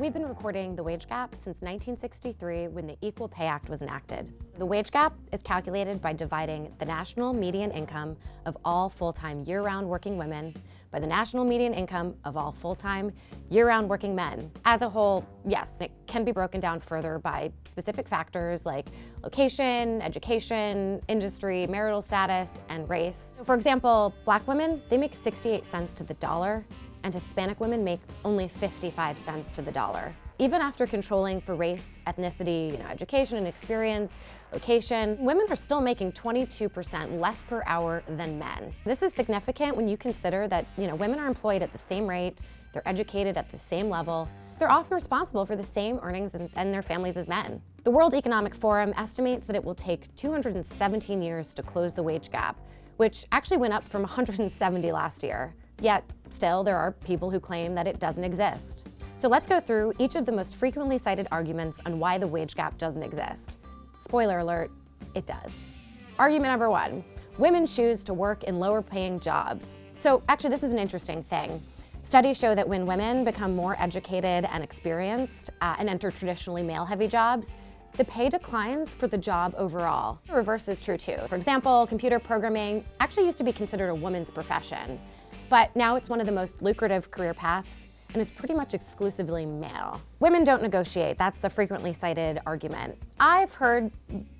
We've been recording the wage gap since 1963 when the Equal Pay Act was enacted. The wage gap is calculated by dividing the national median income of all full-time year-round working women by the national median income of all full-time year-round working men. As a whole, yes, it can be broken down further by specific factors like location, education, industry, marital status, and race. For example, Black women, they make 68 cents to the dollar, and Hispanic women make only 55 cents to the dollar. Even after controlling for race, ethnicity, education and experience, location, women are still making 22% less per hour than men. This is significant when you consider that women are employed at the same rate, they're educated at the same level, they're often responsible for the same earnings and their families as men. The World Economic Forum estimates that it will take 217 years to close the wage gap, which actually went up from 170 last year. Yet, still, there are people who claim that it doesn't exist. So let's go through each of the most frequently cited arguments on why the wage gap doesn't exist. Spoiler alert, it does. Argument number one, women choose to work in lower paying jobs. So actually, this is an interesting thing. Studies show that when women become more educated and experienced and enter traditionally male-heavy jobs, the pay declines for the job overall. The reverse is true too. For example, computer programming actually used to be considered a woman's profession, but now it's one of the most lucrative career paths and is pretty much exclusively male. Women don't negotiate. That's a frequently cited argument. I've heard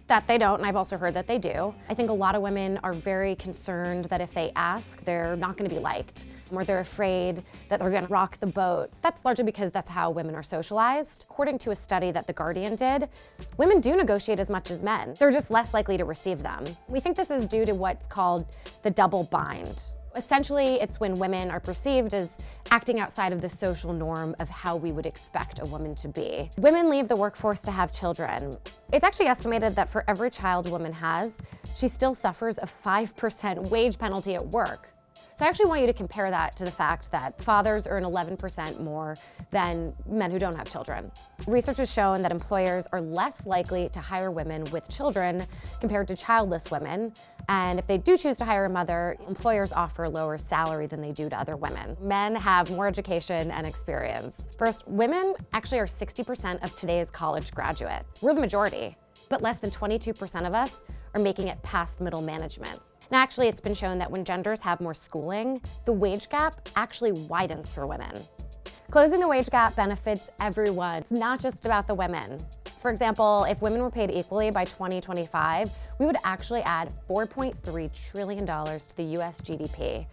that they don't, and I've also heard that they do. I think a lot of women are very concerned that if they ask, they're not gonna be liked, or they're afraid that they're gonna rock the boat. That's largely because that's how women are socialized. According to a study that The Guardian did, women do negotiate as much as men. They're just less likely to receive them. We think this is due to what's called the double bind. Essentially, it's when women are perceived as acting outside of the social norm of how we would expect a woman to be. Women leave the workforce to have children. It's actually estimated that for every child a woman has, she still suffers a 5% wage penalty at work. So I actually want you to compare that to the fact that fathers earn 11% more than men who don't have children. Research has shown that employers are less likely to hire women with children compared to childless women. And if they do choose to hire a mother, employers offer a lower salary than they do to other women. Men have more education and experience. First, women actually are 60% of today's college graduates. We're the majority, but less than 22% of us are making it past middle management. Now, actually, it's been shown that when genders have more schooling, the wage gap actually widens for women. Closing the wage gap benefits everyone. It's not just about the women. For example, if women were paid equally by 2025, we would actually add $4.3 trillion to the US GDP.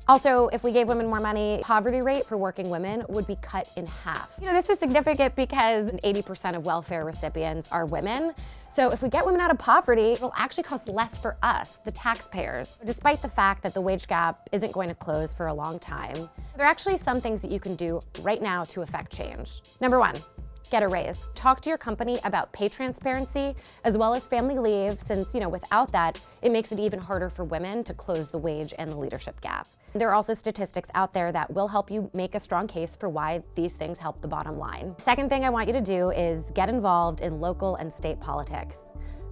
Also, if we gave women more money, poverty rate for working women would be cut in half. This is significant because 80% of welfare recipients are women. So if we get women out of poverty, it'll actually cost less for us, the taxpayers. Despite the fact that the wage gap isn't going to close for a long time, there are actually some things that you can do right now to affect change. Number one, get a raise. Talk to your company about pay transparency as well as family leave, since without that, it makes it even harder for women to close the wage and the leadership gap. There are also statistics out there that will help you make a strong case for why these things help the bottom line. Second thing I want you to do is get involved in local and state politics.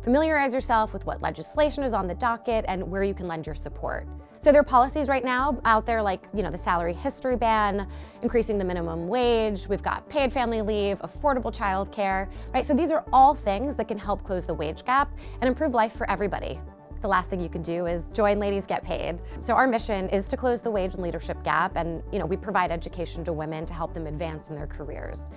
Familiarize yourself with what legislation is on the docket and where you can lend your support. So there are policies right now out there like, the salary history ban, increasing the minimum wage, we've got paid family leave, affordable childcare, right? So these are all things that can help close the wage gap and improve life for everybody. The last thing you can do is join Ladies Get Paid. So our mission is to close the wage and leadership gap, and we provide education to women to help them advance in their careers.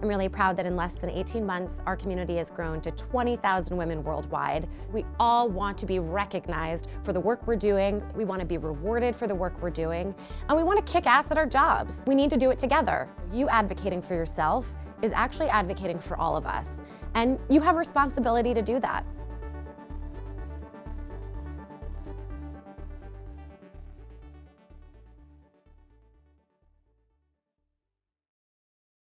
I'm really proud that in less than 18 months, our community has grown to 20,000 women worldwide. We all want to be recognized for the work we're doing. We want to be rewarded for the work we're doing, and we want to kick ass at our jobs. We need to do it together. You advocating for yourself is actually advocating for all of us, and you have a responsibility to do that.